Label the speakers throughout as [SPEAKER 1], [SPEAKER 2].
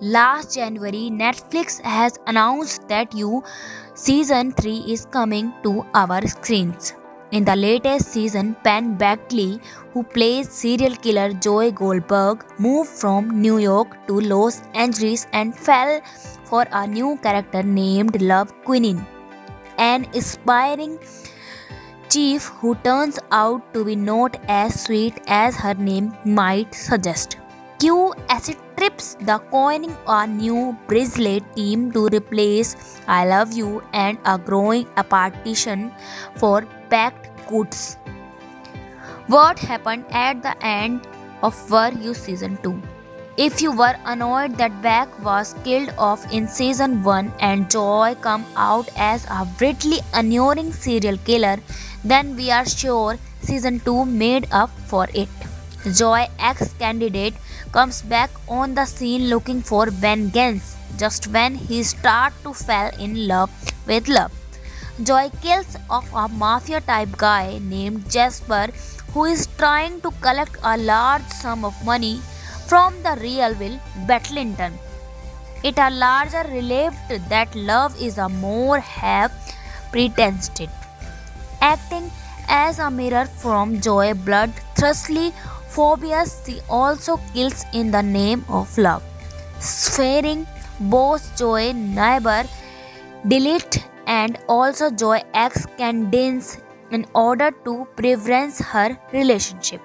[SPEAKER 1] Last January, Netflix has announced that You Season 3 is coming to our screens. In the latest season, Penn Badgley, who plays serial killer Joey Goldberg, moved from New York to Los Angeles and fell for a new character named Love Quinine, an aspiring chief who turns out to be not as sweet as her name might suggest. Q as it trips the coining a new Bridgelet team to replace I Love You and a growing appetition for packed goods. What happened at the end of Were You Season 2? If you were annoyed that Beck was killed off in season 1 and Joy come out as a brutally annoying serial killer, then we are sure season 2 made up for it. Joy ex candidate comes back on the scene looking for vengeance just when he starts to fall in love with love. Joy kills off a mafia type guy named Jasper who is trying to collect a large sum of money from the real Will Battlinton. It a larger relieved that love is a more have pretended. Acting as a mirror from Joy bloodthirstly phobias she also kills in the name of love. Swearing both Joy neighbor delete and also Joy ex Candace in order to prevent her relationship.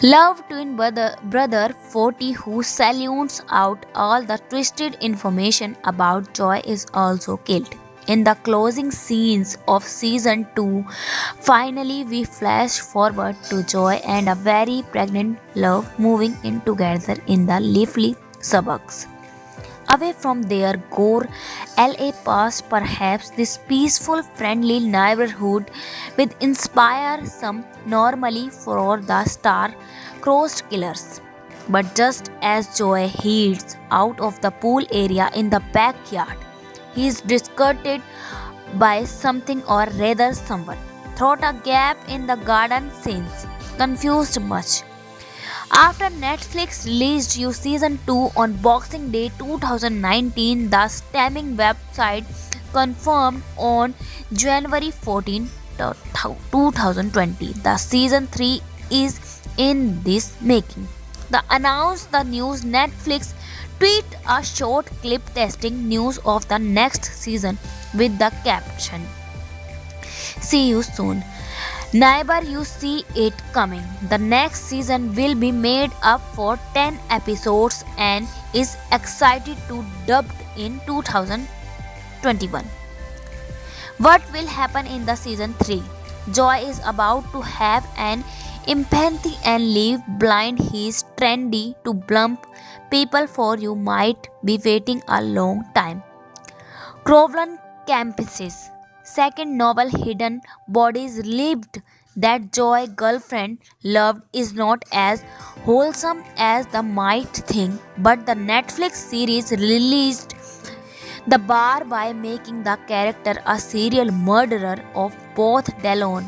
[SPEAKER 1] Love twin brother 40 who salutes out all the twisted information about Joy is also killed. In the closing scenes of season 2, finally we flash forward to Joy and a very pregnant love moving in together in the leafy suburbs. Away from their gore LA past, perhaps this peaceful, friendly neighborhood will inspire some normally for the star-crossed killers. But just as Joey heads out of the pool area in the backyard, he is discarded by something or rather someone. Through a gap in the garden scenes, confused much. After Netflix released You Season 2 on Boxing Day 2019, the streaming website confirmed on January 14, 2020 the Season 3 is in this making. The announced the news Netflix tweet a short clip testing news of the next season with the caption See you soon. Never you see it coming. The next season will be made up for 10 episodes and is excited to dubbed in 2021. What will happen in the season 3? Joy is about to have an empathy and leave blind. He is trendy to blump people for you might be waiting a long time. Groveland Campuses. Second novel Hidden Bodies relieved that Joy girlfriend loved is not as wholesome as the might think, but the Netflix series released the bar by making the character a serial murderer of both Delon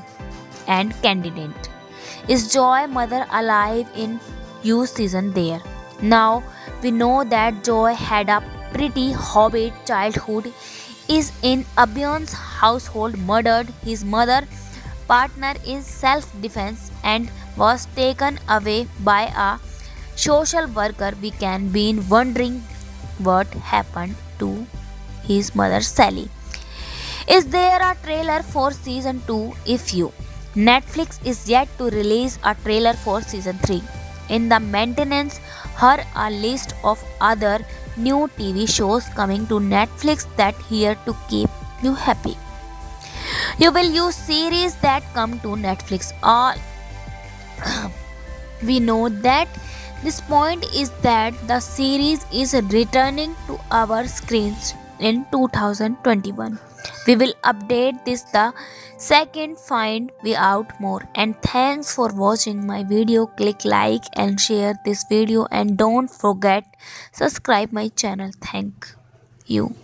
[SPEAKER 1] and Candidate. Is Joy mother alive in You season there? Now we know that Joy had a pretty hobbit childhood, is in Abion's household, murdered his mother, partner in self-defense, and was taken away by a social worker. We can be wondering what happened to his mother Sally. Is there a trailer for season 2? If you Netflix is yet to release a trailer for season 3. In the maintenance, her a list of other new TV shows coming to Netflix that here to keep you happy. You will use series that come to Netflix. All we know that this point is that the series is returning to our screens in 2021. We will update this the second find we out more. And thanks for watching my video. Click like and share this video and don't forget subscribe my channel. Thank you.